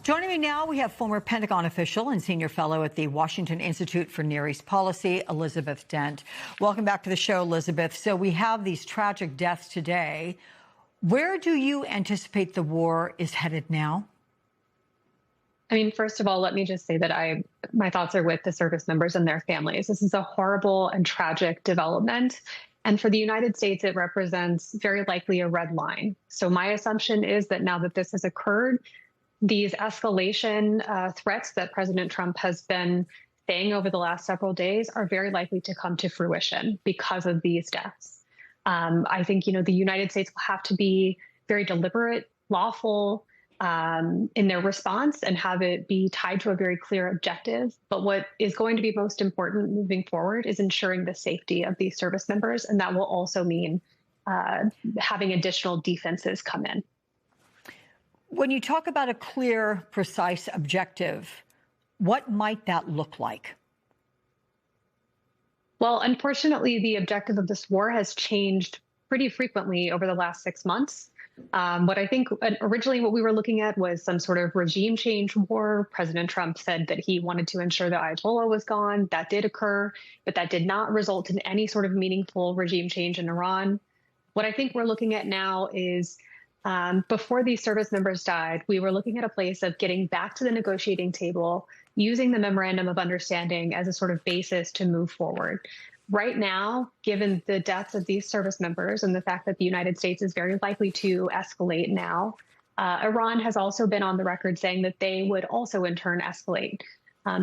Joining me now, we have former Pentagon official and senior fellow at the Washington Institute for Near East Policy, Elizabeth Dent. Welcome back to the show, Elizabeth. So we have these tragic deaths today. Where do you anticipate the war is headed now? I mean, first of all, let me just say that my thoughts are with the service members and their families. This is a horrible and tragic development. And for the United States, it represents very likely a red line. So my assumption is that now that this has occurred, these escalation threats that President Trump has been saying over the last several days are very likely to come to fruition because of these deaths. I think, the United States will have to be very deliberate, lawful in their response and have it be tied to a very clear objective. But what is going to be most important moving forward is ensuring the safety of these service members. And that will also mean having additional defenses come in. When you talk about a clear, precise objective, what might that look like? Well, unfortunately, the objective of this war has changed pretty frequently over the last 6 months. What I think originally what we were looking at was some sort of regime change war. President Trump said that he wanted to ensure that Ayatollah was gone. That did occur, but that did not result in any sort of meaningful regime change in Iran. What I think we're looking at now is before these service members died, we were looking at a place of getting back to the negotiating table, using the memorandum of understanding as a sort of basis to move forward. Right now, given the deaths of these service members and the fact that the United States is very likely to escalate now, Iran has also been on the record saying that they would also in turn escalate.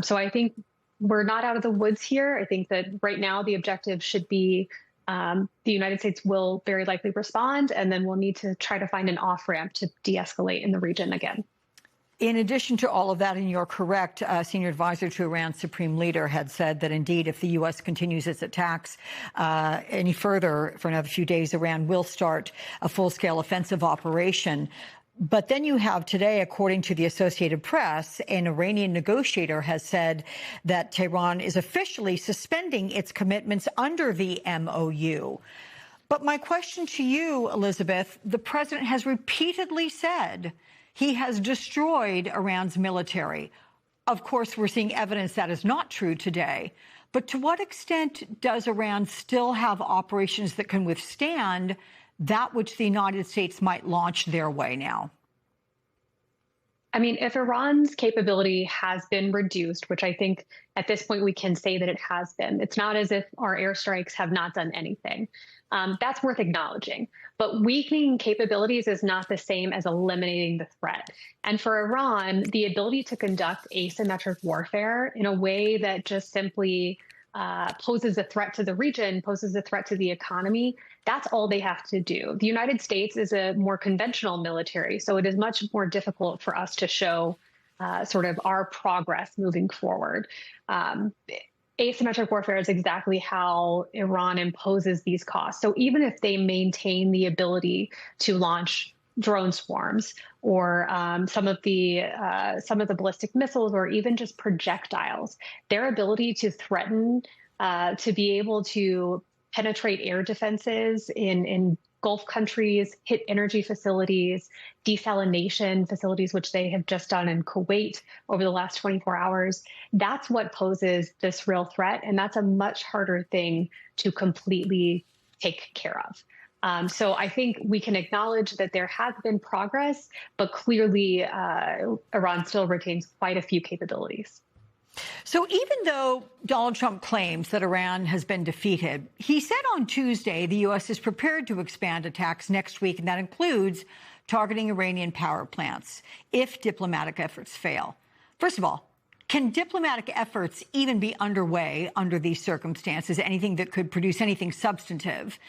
So I think we're not out of the woods here. I think that right now the objective should be the United States will very likely respond, and then we'll need to try to find an off-ramp to de-escalate in the region again. In addition to all of that, and you're correct, senior advisor to Iran's supreme leader had said that indeed, if the U.S. continues its attacks any further for another few days, Iran will start a full-scale offensive operation. But then you have today, according to the Associated Press, an Iranian negotiator has said that Tehran is officially suspending its commitments under the MOU. But my question to you, Elizabeth, the president has repeatedly said he has destroyed Iran's military. Of course, we're seeing evidence that is not true today. But to what extent does Iran still have operations that can withstand that which the United States might launch their way now? I mean, if Iran's capability has been reduced, which I think at this point we can say that it has been, it's not as if our airstrikes have not done anything. That's worth acknowledging. But weakening capabilities is not the same as eliminating the threat. And for Iran, the ability to conduct asymmetric warfare in a way that just simply poses a threat to the region, poses a threat to the economy, that's all they have to do. The United States is a more conventional military, so it is much more difficult for us to show sort of our progress moving forward. Asymmetric warfare is exactly how Iran imposes these costs. So even if they maintain the ability to launch drone swarms or some of the ballistic missiles or even just projectiles, their ability to threaten to be able to penetrate air defenses in Gulf countries, hit energy facilities, desalination facilities, which they have just done in Kuwait over the last 24 hours. That's what poses this real threat. And that's a much harder thing to completely take care of. So I think we can acknowledge that there has been progress, but clearly Iran still retains quite a few capabilities. So even though Donald Trump claims that Iran has been defeated, he said on Tuesday the U.S. is prepared to expand attacks next week, and that includes targeting Iranian power plants if diplomatic efforts fail. First of all, can diplomatic efforts even be underway under these circumstances, anything that could produce anything substantive?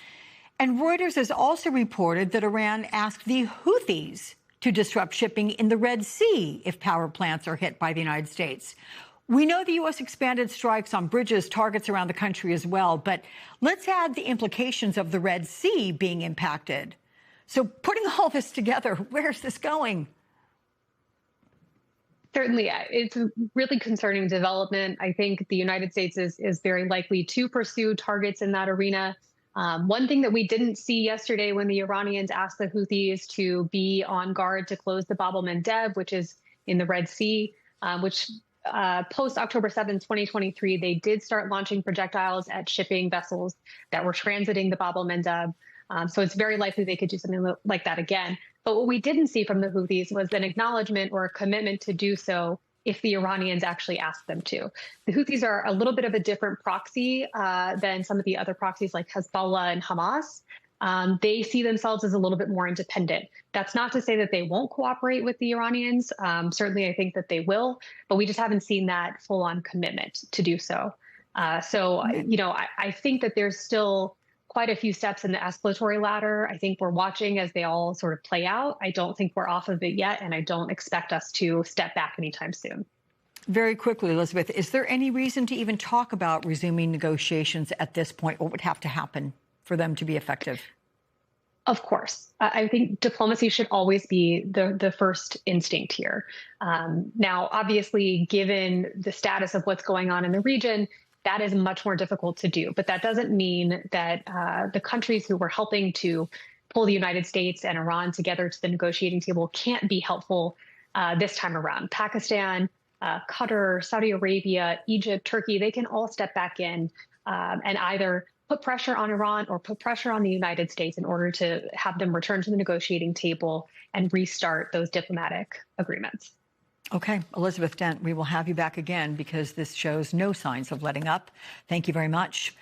And Reuters has also reported that Iran asked the Houthis to disrupt shipping in the Red Sea if power plants are hit by the United States. We know the U.S. expanded strikes on bridges, targets around the country as well, but let's add the implications of the Red Sea being impacted. So putting all this together, where's this going? Certainly, it's a really concerning development. I think the United States is very likely to pursue targets in that arena. One thing that we didn't see yesterday when the Iranians asked the Houthis to be on guard to close the Bab el-Mandeb, which is in the Red Sea, which post October 7th, 2023, they did start launching projectiles at shipping vessels that were transiting the Bab el-Mandeb. So it's very likely they could do something like that again. But what we didn't see from the Houthis was an acknowledgement or a commitment to do so if the Iranians actually asked them to. The Houthis are a little bit of a different proxy than some of the other proxies like Hezbollah and Hamas. They see themselves as a little bit more independent. That's not to say that they won't cooperate with the Iranians. Certainly, I think that they will, but we just haven't seen that full-on commitment to do so. I think that there's still quite a few steps in the escalatory ladder. I think we're watching as they all sort of play out. I don't think we're off of it yet, and I don't expect us to step back anytime soon. Very quickly, Elizabeth, is there any reason to even talk about resuming negotiations at this point? What would have to happen for them to be effective? Of course. I think diplomacy should always be the first instinct here. Now, obviously, given the status of what's going on in the region, that is much more difficult to do. But that doesn't mean that the countries who were helping to pull the United States and Iran together to the negotiating table can't be helpful this time around. Pakistan, Qatar, Saudi Arabia, Egypt, Turkey, they can all step back in and either put pressure on Iran or put pressure on the United States in order to have them return to the negotiating table and restart those diplomatic agreements. Okay, Elizabeth Dent, we will have you back again because this shows no signs of letting up. Thank you very much.